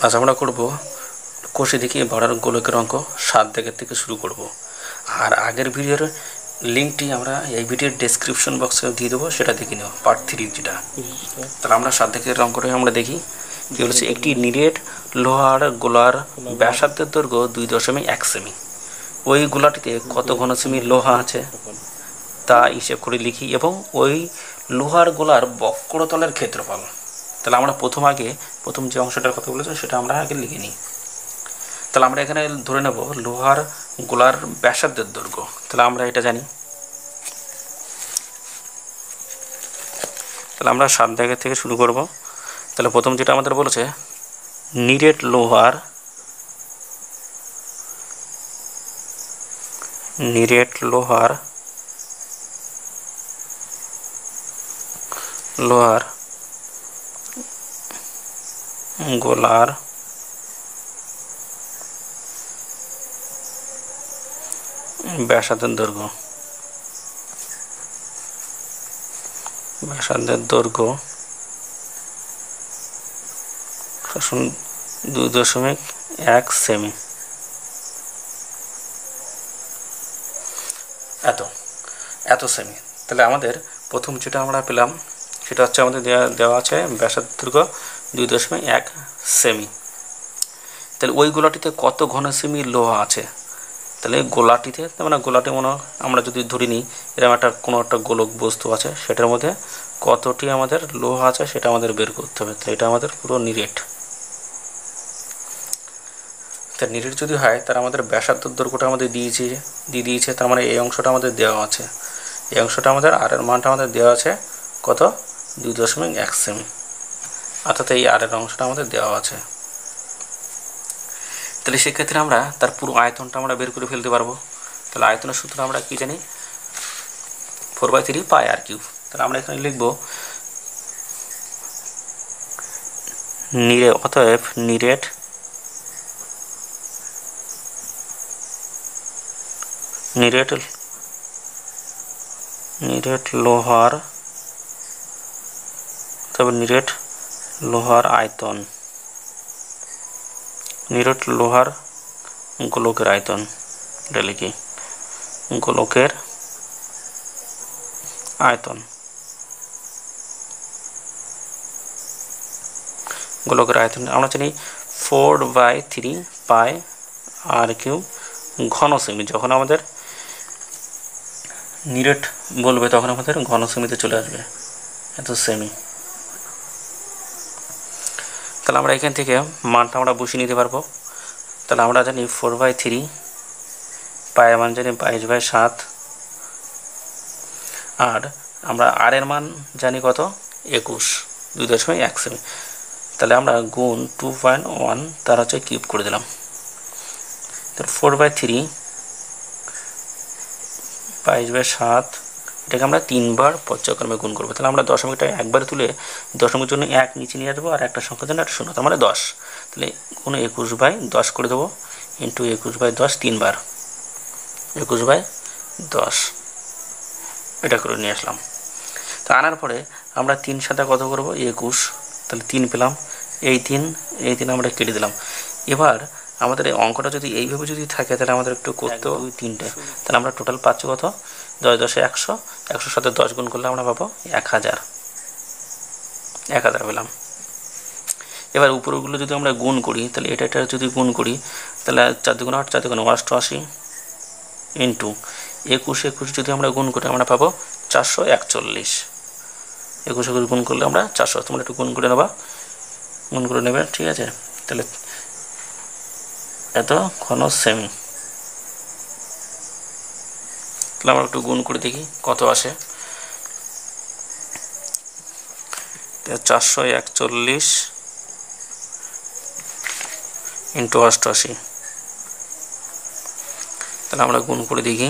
আজ আমরা করব কষে দেখিয়ে বাড়ার গোলকের অঙ্ক 7 দাগের থেকে শুরু করব। আর আগের ভিডিওর লিঙ্কটি আমরা এই ভিডিওর ডেসক্রিপশন বক্সে দিয়ে দেবো, সেটা দেখে নিও, পার্ট 3 যেটা। তাহলে আমরা 7 দাগের অঙ্কটাই আমরা দেখি। কি বলেছে, একটি নিরেট লোহার গোলার ব্যাসার্ধের দৈর্ঘ্য 2.1 সেমি। ওই গোলাটিতে কত ঘন সেমি লোহা আছে তা হিসেব করে লিখি এবং ওই লোহার গোলার বক্রতলের ক্ষেত্রফল। তাহলে আমরা প্রথম যে অংশটার কথা বলেছে সেটা আমরা আগে লিখে নিই। তাহলে আমরা এখানে ধরে নেব লোহার গোলার ব্যাসার্ধের দৈর্ঘ্য। তাহলে আমরা এটা জানি। তাহলে আমরা 7 দাগের থেকে শুরু করব। তাহলে প্রথম যেটা আমাদের বলেছে, নিরেট লোহার গোলার ব্যাসার্ধের দৈর্ঘ্য 2.1 সেমি। এত সেমি। তাহলে আমাদের প্রথম যেটা আমরা পেলাম সেটা হচ্ছে আমাদের দেওয়া আছে ব্যাসার্ধের দৈর্ঘ্য 2.1 সেমি। তাহলে ওই গোলাটিতে কত ঘন সেমি লোহা আছে। তাহলে গোলাটিতে মানে গোলাটি আমরা যদি ধরে নিই এরকম কোনো একটা গোলক বস্তু আছে, সেটার মধ্যে কতটি আমাদের লোহা আছে সেটা আমাদের বের করতে হবে। তাহলে এটা আমাদের পুরো নিরেট। তা নিরেট যদি হয় তার আমাদের ব্যাসার্ধের দৈর্ঘ্যটা আমাদের দিয়ে দিয়েছে। তার মানে এই অংশটা আমাদের দেওয়া আছে, এই অংশটা আমাদের আর এর মানটা আমাদের দেওয়া আছে কত, 2.1 সেমি। অর্থাৎ এই আর এর অংশটা আমাদের দেওয়া আছে। তাহলে সেক্ষেত্রে আমরা তার পুরো আয়তনটা আমরা বের করে ফেলতে পারবো। তাহলে আয়তনের সূত্র আমরা কি জানি, 4/3 পাই আর কিউব। তাহলে আমরা এখানে লিখব অতএব নিরেট লোহার আয়তন, লোহার গোলকের আয়তন। এটা লিখি গোলকের আয়তন। আমরা জানি 4/3 পাই আর কিউব ঘন সেমি। যখন আমাদের নিরেট বলবে তখন আমাদের ঘন সেমিতে চলে আসবে, এত সেমি। তাহলে আমরা এখান থেকে মানটা আমরা বসিয়ে নিতে পারবো। তাহলে আমরা জানি 4/3 পায়ের মান জানি 22/7, আর আমরা আর এর মান জানি কত, 2.1 সেমি। তাহলে আমরা গুণ 2.1 তার হচ্ছে কিউব করে দিলাম। তাহলে 4/3 22/7 এটাকে আমরা 3 বার পর্যায়ক্রমে গুণ করবো। তাহলে আমরা দশমিকটা একবারে তুলে দশমিকের জন্য 1 নিচে নিয়ে আসবো, আর একটা সংখ্যার জন্য একটা 0, তার মানে 10। তাহলে গুণ 21/10 করে দেবো, ইন্টু 21/10 3 বার, 21/10 এটা করে নিয়ে আসলাম। তো আনার পরে আমরা 3 সাথে কত করব, 21। তাহলে 3 পেলাম, এই 3 আমরা কেটে দিলাম। এবার আমাদের এই অঙ্কটা যদি এইভাবে যদি থাকে তাহলে আমাদের একটু করতে 2 3টে। তাহলে আমরা টোটাল পাচ্ছি কত, 10 10 100, 100 সাথে 10 গুণ করলে আমরা পাবো 1000 পেলাম। এবার উপরগুলো যদি আমরা গুণ করি, তাহলে এটা যদি গুণ করি তাহলে 4 2 8, 4 2 88 ইন্টু 21 যদি আমরা গুণ করি আমরা পাবো 441। 21 গুণ করলে আমরা 400, তোমরা একটু গুণ করে নেবে, ঠিক আছে। তাহলে এত ঘন সেমি। তাহলে আমরা একটু গুণ করে দেখি কত আসে। 441 ইন্টু 88। তাহলে আমরা গুণ করে দেখি,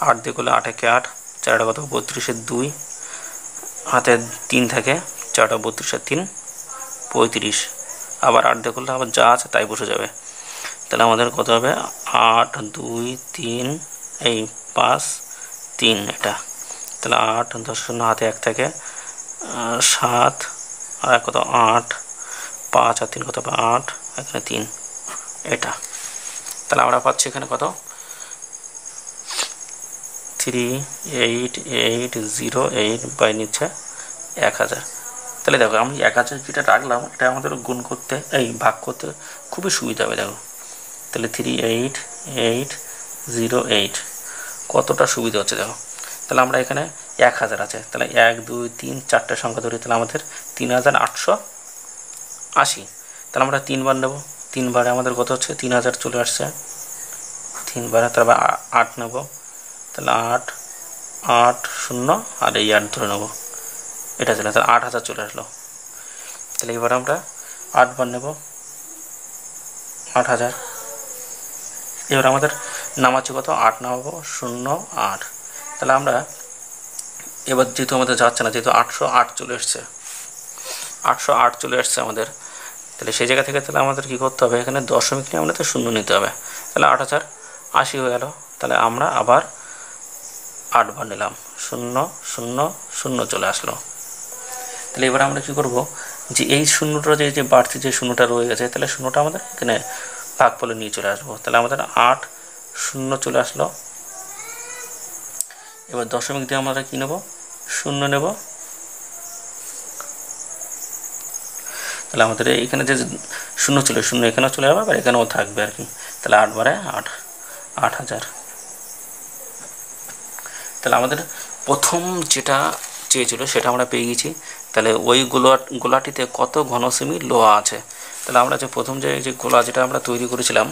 8 দিয়ে করলে 8 একে 8, 4 কত 32 2, হাতে 3 থাকে, 4 32 3 35, আবার 8 দিয়ে করলে আবার যা আছে তাই বসে যাবে। তাহলে আমাদের কত হবে, 8 2 3 5 3 এটা। তাহলে 8 10 হাতে 1 থাকে, 7 আর কত 8 5 আর 3 কত 8, এখানে 3, এটা তাহলে আমরা পাচ্ছি এখানে কত 3808 বাই নিচ্ছে 1000। তাহলে দেখো আমি 1000 যেটা রাখলাম এটা আমাদের গুণ করতে এই ভাগ করতে খুবই সুবিধা হবে। দেখো তাহলে 38808 কতটা সুবিধা হচ্ছে দেখো। তাহলে আমরা এখানে 1000 আছে, তাহলে 1 2 3 4টে সংখ্যা ধরি, তাহলে আমাদের 3880। তাহলে আমরা 3 বার নেব, 3 বারে আমাদের কত হচ্ছে 3000 চলে আসছে, 3 বারে তারপর 8 নেব, তাহলে 8 8 0 আর এই 8 ধরে নেব, এটা চলে তাহলে 8000 চলে আসলো। তাহলে এবার আমরা 8 বার নেব, 8000। এবার আমাদের নামাচ্ছে কত 8 নামাবো 0 8। তাহলে আমরা এবার যেহেতু আমাদের যাচ্ছে না, যেহেতু 808 চলে এসছে, 808 চলে আসছে আমাদের, তাহলে সেই জায়গা থেকে তাহলে আমাদের কী করতে হবে, এখানে দশমিক নিয়ে আমাদের 0 নিতে হবে। তাহলে 8080 হয়ে গেল। তাহলে আমরা আবার 8 বার নিলাম, 0 0 0 চলে আসলো। তাহলে এবার আমরা কী করব, যে এই শূন্যটা যে বাড়তি যে শূন্যটা রয়ে গেছে, তাহলে শূন্যটা আমাদের এখানে ভাগফলে নিয়ে চলে আসবো। তাহলে আমাদের 8 0 চলে আসলো। এবার দশমিক দিয়ে আমরা কী নেব 0 নেব। তাহলে আমাদের এখানে যে 0 ছিল 0 এখানেও চলে যাবে আর এখানেও থাকবে আর কি। তাহলে 8 বারে 8 8000। তাহলে আমাদের প্রথম যেটা চেয়েছিল সেটা আমরা পেয়ে গেছি। তাহলে ওই গোলাটিতে কত ঘন সেমি লোহা আছে। তাহলে আমরা যে প্রথম যে গোলা যেটা আমরা তৈরি করেছিলাম,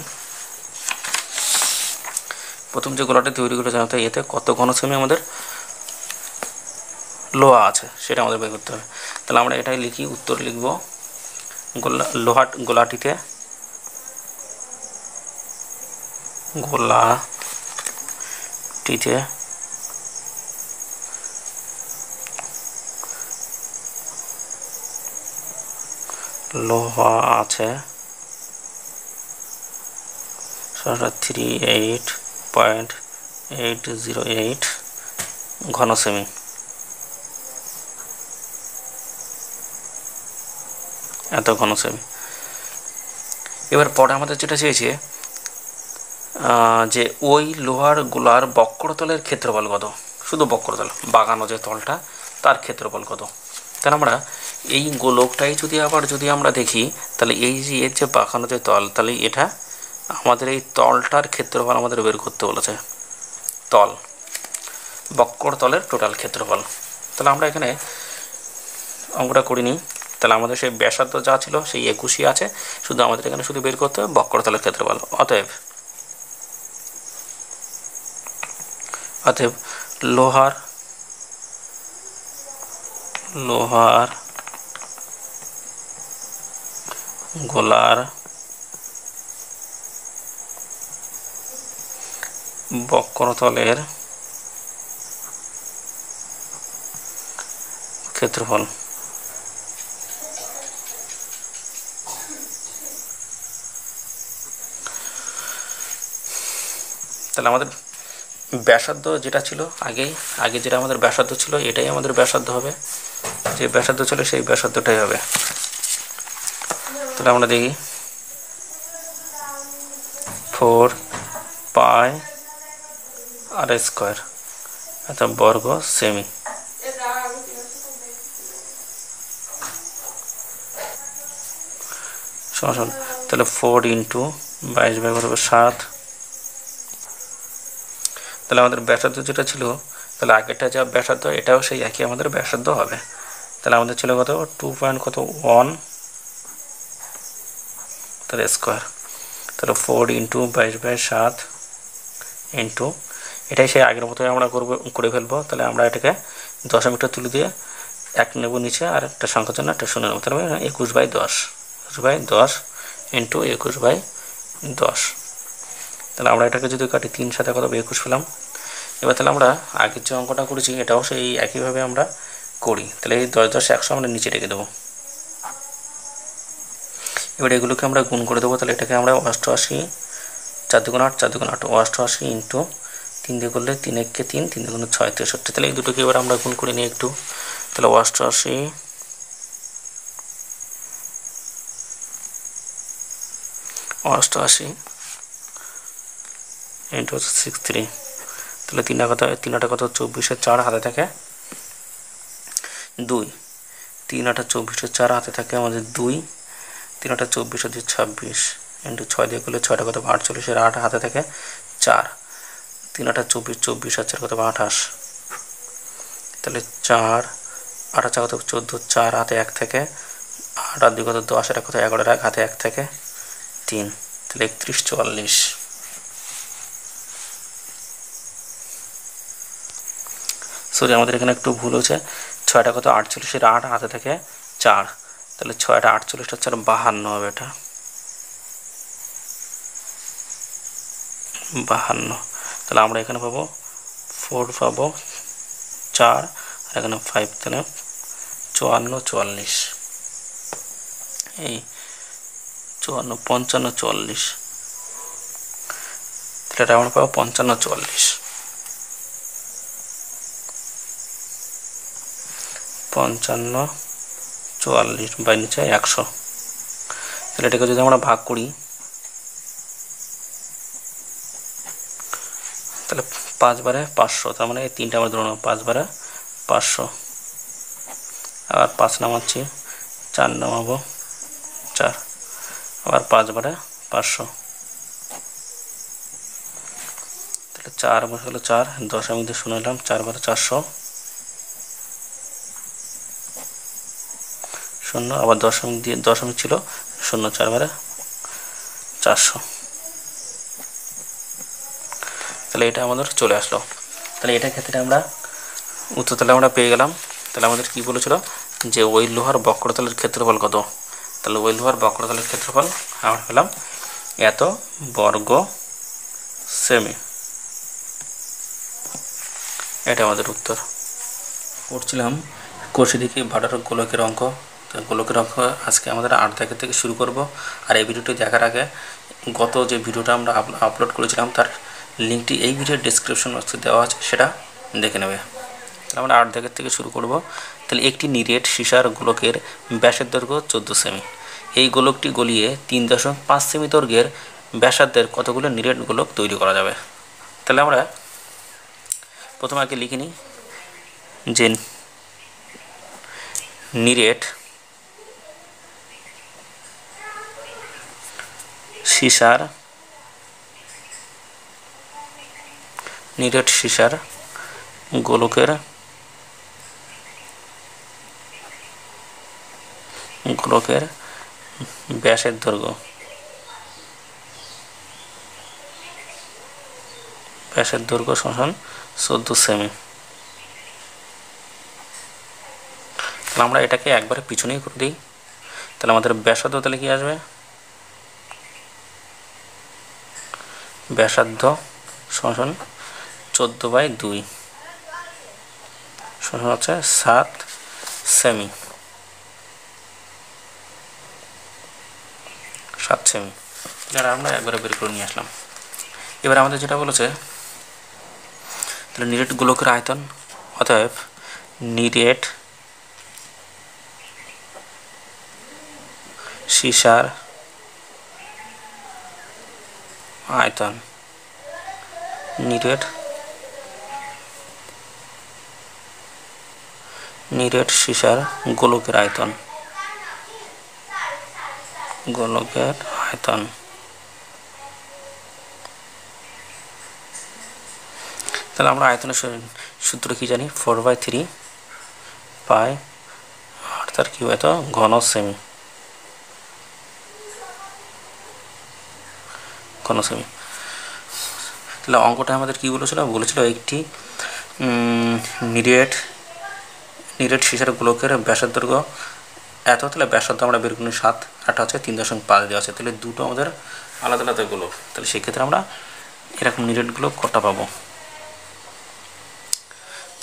প্রথম যে গোলাটি তৈরি করেছিলাম, তাই এতে কত ঘন সেমি আমাদের লোহা আছে সেটা আমাদের বের করতে হবে। তাহলে আমরা এটাই লিখি, উত্তর লিখব গোলাটিতে লোহা আছে 38.808 ঘন সেমি। এত ঘন সেমি। এবার পরে আমাদের যেটা চেয়েছে যে ওই লোহার গোলার বক্রতলের ক্ষেত্রফল কত, শুধু বক্রতল বাঁকানো যে তলটা তার ক্ষেত্রফল কত। তাহলে আমরা এই গোলকটাই যদি আমরা দেখি, তাহলে এই যে এর যে বাঁকানো যে তল, তাহলে এটা আমাদের এই তলটার ক্ষেত্রফল আমাদের বের করতে বলেছে, তল বক্রতলের টোটাল ক্ষেত্রফল। তাহলে আমরা এখানে অঙ্কটা করিনি। তাহলে আমাদের সেই ব্যাসার্ধ যা ছিল সেই 21ই আছে, শুধু আমাদের এখানে শুধু বের করতে হবে বক্রতলের ক্ষেত্রফল। অতএব লোহার গোলার বক্রতলের ক্ষেত্রফল। তাহলে আমাদের ব্যাসার্ধ যেটা ছিল আগে যেটা আমাদের ব্যাসার্ধ ছিল, এটাই আমাদের ব্যাসার্ধ হবে, যে ব্যাসার্ধ ছিল সেই ব্যাসার্ধটাই হবে। তাহলে আমরা দেখি 4 পাই আর স্কোয়ার এত বর্গ সেমি। তাহলে 4 ইন্টু 22 ভাগ 7। তাহলে আমাদের ব্যাসার্ধ যেটা ছিল, তাহলে আগেরটা যা ব্যাসার্ধ এটাও সেই একই আমাদের ব্যাসার্ধ হবে। তাহলে আমাদের ছিল কত 2.1 তাহলে স্কোয়ার। তাহলে 4 ইন্টু 22/7 ইন্টু এটাই সেই আগের মতোই আমরা করে ফেলবো। তাহলে আমরা এটাকে দশমিকটা তুলে দিয়ে 1 নেব নিচে, আর একটা সংখ্যার জন্য একটা 0 নেব। তাহলে 21/10 ইন্টু 21/10। তাহলে আমরা এটাকে যদি কাটি 3 সাথে কত 21 পেলাম। এবার তাহলে আমরা আগের যে অঙ্কটা করেছি এটাও সেই একইভাবে আমরা করি। তাহলে এই 10 10 100 আমরা নিচে রেখে দেবো। এবার এগুলোকে আমরা গুণ করে দেবো। তাহলে এটাকে আমরা 88 4 2 8 4 2 8 88 ইন্টু 3 দিয়ে করলে 3 1 কে 3 3 2 6 63। তাহলে এই দুটোকে এবার আমরা গুণ করে নিই একটু। তাহলে 88 অষ্টআশি ইন্টু 63, তাহলে 3 আটা কত 24, 4 হাতে থাকে 2, 3 আটা 24, 4 হাতে থাকে আমাদের 2, 3 আটা 24, 26 ইন্টু 6 দিয়ে করলে 6টা কত 48, 8 হাতে থাকে 4, 3 আটা 24, 24 আর 4 কত 28, তাহলে 4 8 আর 4 কত 14, 4 হাতে 1 থেকে 8 আর 2 কত 10, এটা কত 11 আর 1 হাতে 1 থেকে 3, তাহলে 31 44। সরি আমাদের এখানে একটু ভুল হচ্ছে, 6টা কত 48 এর 8 হাতে থেকে 4, তাহলে 6টা 48 আর 4 52 হবে, এটা 52, তাহলে আমরা এখানে পাবো 4 পাবো 4 আর এখানে 5, তাহলে 54 44, এই 54 55 44, তাহলে এটা আমরা পাবো 55 44, 55 44 বাই নিচে 100, তাহলে এটাকে যদি আমরা ভাগ করি তাহলে 5 বারে 500, তার মানে এই 3টা আমরা ধরুন 5 বারে 500, আবার 5 নামাচ্ছি, 4 নামাবো 4, আবার 5 বারে 500, তাহলে 4 বসে গেল 4, 10 আমি দিয়ে শুনে নিলাম 4 বারে 400 শূন্য, আবার দশমিক দিয়ে দশমিক ছিল 0, 4 বারে 400, তাহলে এটা আমাদের চলে আসলো। তাহলে এটা ক্ষেত্রে আমরা উত্তর তাহলে আমরা পেয়ে গেলাম। তাহলে আমাদের কি বলেছিল যে ওই লোহার বক্রতলের ক্ষেত্রফল কত, তাহলে ওই লোহার বক্রতলের ক্ষেত্রফল আমরা পেলাম এত বর্গ সেমি, এটা আমাদের উত্তর। করছিলাম কোষে দেখি ভাড়ার গোলকের অঙ্ক, তো গোলকের অঙ্ক আজকে আমাদের 8 দাগের থেকে শুরু করব। আর এই ভিডিওটি দেখার আগে গত যে ভিডিওটা আমরা আপলোড করেছিলাম তার লিঙ্কটি এই ভিডিওর ডেসক্রিপশন বক্সে দেওয়া আছে, সেটা দেখে নেবে। আমরা 8 দাগের থেকে শুরু করব। তাহলে একটি নিরেট সীসার গোলকের ব্যাসের দৈর্ঘ্য 14 সেমি, এই গোলকটি গলিয়ে 3.5 সেমি দৈর্ঘ্যের ব্যাসার্ধের কতগুলো নিরেট গোলক তৈরি করা যাবে। তাহলে আমরা প্রথমে আগে লিখে নিই যে নিরেট সীসার গোলকের ব্যাসের দৈর্ঘ্য সমান 14 সেমি। তাহলে আমরা এটাকে একবারে পিছনেই করে দিই। তাহলে আমাদের ব্যাসার্ধ তাহলে কি আসবে, ব্যাসার্ধ সমান 14/2 সমান হচ্ছে 7 সেমি, 7 সেমি। এটা আমরা একবারে বের করে নিয়ে আসলাম। এবার আমাদের যেটা বলেছে তাহলে নিরেট গোলকের আয়তন, অতএব নিরেট সীসার আয়তন, নিরেট সীসার গোলকের আয়তন, তাহলে আমরা আয়তনের সূত্র কি জানি, 4/3 পাই আর তার কি হয় তো ঘন সেমি, তাহলে অঙ্কটা আমাদের কি বলেছিল একটি নিরেট সীসার গোলকের ব্যাসের দৈর্ঘ্য এত, তাহলে ব্যাসার্ধ আমরা বের করি 7, একটা হচ্ছে 3.5 দেওয়া আছে, তাহলে দুটো আমাদের আলাদা আলাদা গোলক। তাহলে সেক্ষেত্রে আমরা এরকম নিরেট গোলক কটা পাবো।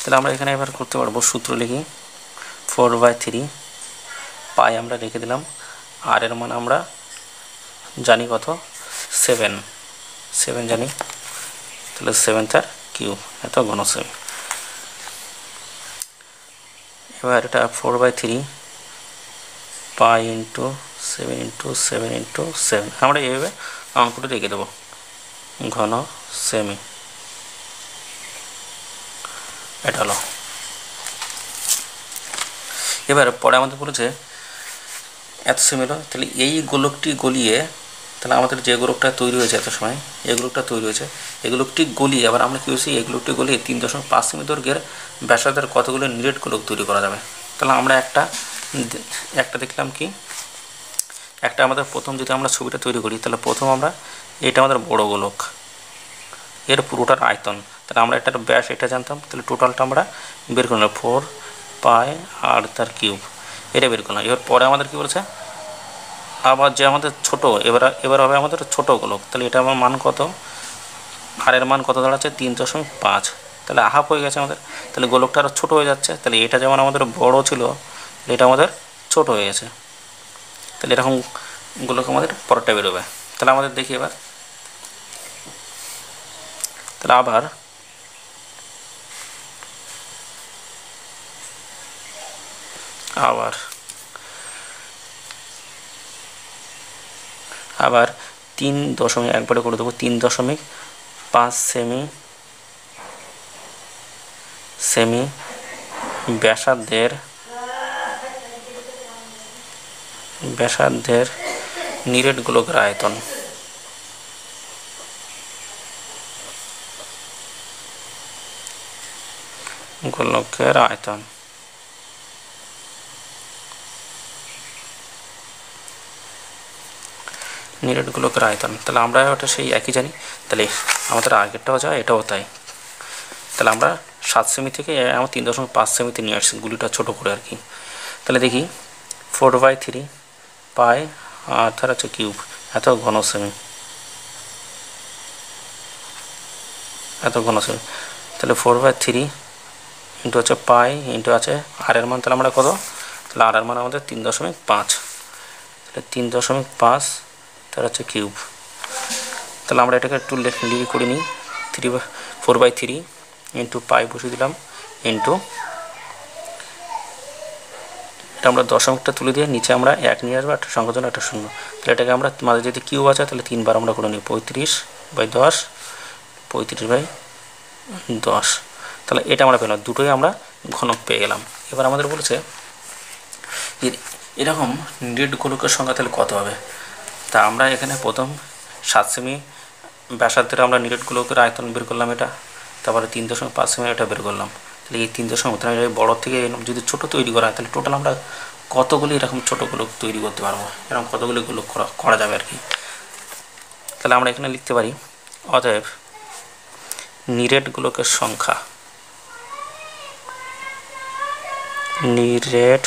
তাহলে আমরা এখানে এবার করতে পারবো, সূত্র লিখি 4/3 পাই আমরা রেখে দিলাম, আর এর মান আমরা জানি কত 7 জানি, তাহলে 7 তার কিউব এত ঘন সেমি। এবার এটা 4/3 পাই ইন্টু 7 ইন্টু 7 ইন্টু 7 আমরা এইভাবে অঙ্কটা রেখে দেবো ঘন সেমি। এটা হলো। এবার পরে আমাদের বলেছে এত সেমি হলো, তাহলে এই গোলকটি গলিয়ে, তাহলে আমাদের যে গোলকটা তৈরি হয়েছে এত সময়, এই গোলকটা তৈরি হয়েছে, এই গোলকটি গলিয়ে আবার আমরা কী হয়েছি, এই গোলকটি গলিয়ে 3.5 সেমি দৈর্ঘ্যের ব্যাসার্ধের কতগুলো নিরেট গোলক তৈরি করা যাবে। তাহলে আমরা একটা দেখলাম কি, একটা আমাদের প্রথম যদি আমরা ছবিটা তৈরি করি, তাহলে প্রথম আমরা এটা আমাদের বড় গোলক, এর পুরোটার আয়তন, তাহলে আমরা এটার ব্যাস এটা জানতাম, তাহলে টোটালটা আমরা বের করলাম 4 পাই আর তার কিউব, এটা বের করলাম। এবার পরে আমাদের কী বলেছে, আবার যে আমাদের ছোট, এবার হবে আমাদের ছোট গোলক, তাহলে এটা আমার মান কত, আর এর মান কত দাঁড়াচ্ছে 3.5, তাহলে হাফ হয়ে গেছে আমাদের, তাহলে গোলকটা আরও ছোটো হয়ে যাচ্ছে, তাহলে এটা যেমন আমাদের বড় ছিল এটা আমাদের ছোট হয়ে গেছে, তাহলে এরকম গোলক আমাদের পরেরটা বেরোবে। তাহলে আমাদের দেখি এবার, তাহলে আবার 3 একবারে করে দেবো 3.5 সেমি ব্যাসার্ধের নিরেট গোলকের আয়তন। গোলকের আয়তন নিরেট গোলকের আয়তন, তাহলে আমরা ওটা সেই একই জানি, তাহলে আমাদের আগেরটাও যায় এটাও তাই। তাহলে আমরা 7 সেমি থেকে আমার 3.5 সেমিতে নিয়ে আসছি গুলিটা ছোটো করে আর কি। তাহলে দেখি 4/3 পাই আর তার হচ্ছে কিউব, এত ঘন সেমি, তাহলে 4/3 ইন্টু হচ্ছে পাই ইন্টু আছে আর এর মান, তাহলে আমরা কত, তাহলে আর এর মান আমাদের 3.5, তাহলে 3.5 তার হচ্ছে কিউব। তাহলে আমরা এটাকে একটু লিখে করে নিই, 4/3 ইন্টু পাই বসিয়ে দিলাম ইন্টু, এটা আমরা দশমিকটা তুলে দিয়ে নিচে আমরা 1 নিয়ে আসবো, একটা সংখ্যার জন্য একটা 0, তাহলে এটাকে আমরা মাঝে যদি কিউব আছে তাহলে 3 বার আমরা করে নিই 35/10, তাহলে এটা আমরা পেলাম, দুটোই আমরা ঘনক পেয়ে গেলাম। এবার আমাদের বলেছে এরকম নিরেট গোলকের সংখ্যা তাহলে কত হবে, তা আমরা এখানে প্রথম 7 সেমি ব্যাসার্ধের আমরা নিরেট গোলকের আয়তন বের করলাম এটা, তারপরে 3.5 সেমি এটা বের করলাম, তাহলে এই 3.5 বড় থেকে যদি ছোট তৈরি করা হয় তাহলে টোটাল আমরা কতগুলি এরকম ছোটো গোলক তৈরি করতে পারবো, এরকম কতগুলি গোলক করা যাবে আর কি। তাহলে আমরা এখানে লিখতে পারি অতএব নিরেট গোলকের সংখ্যা, নিরেট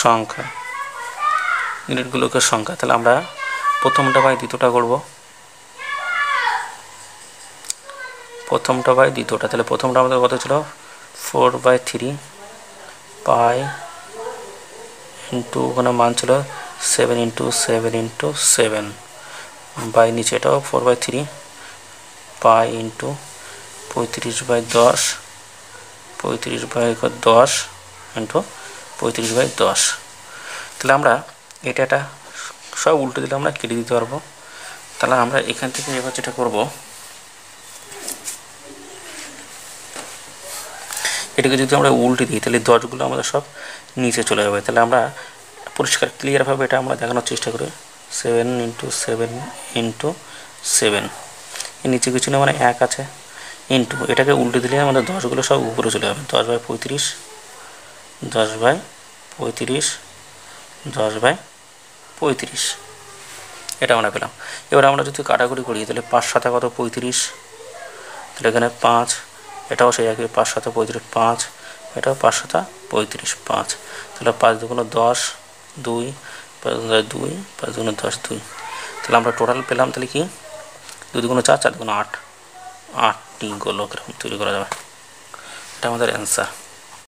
সংখ্যা, নিরেট গোলকের সংখ্যা, তাহলে আমরা প্রথমটা বাই দ্বিতীয়টা করব, তাহলে প্রথমটা আমাদের কত ছিল 4/3 পাই ইন্টু ওখানে মান ছিল 7 ইন্টু 7 বাই নিচে এটাও 4/3 পাই ইন্টু 35/10 ইন্টু 35/10, তাহলে আমরা এটা সব উল্টে দিলে আমরা কেটে দিতে পারবো। তাহলে আমরা এখান থেকে এবার যেটা করব, এটাকে যদি আমরা উল্টে দিই তাহলে 10গুলো আমাদের সব নিচে চলে যাবে, তাহলে আমরা পরিষ্কার ক্লিয়ারভাবে এটা আমরা দেখানোর চেষ্টা করি 7 ইন্টু 7 এর নিচে কিছু না মানে 1 আছে ইন্টু, এটাকে উল্টে দিলে আমাদের 10গুলো সব উপরে চলে যাবে, 10/35 এটা আমরা পেলাম। এবার আমরা যদি কাটাকুটি করি তাহলে 5 7 কত 35, তাহলে এখানে 5, এটাও সেই একই 5 7 35, 5 এটাও 5 7 35, 5, তাহলে 5 2 10 2 5 2 5 2 10 2, তাহলে আমরা টোটাল পেলাম তাহলে কি 2 2 4 4 2 8, 8টি গোলক এরকম তৈরি করা যাবে, এটা আমাদের অ্যান্সার।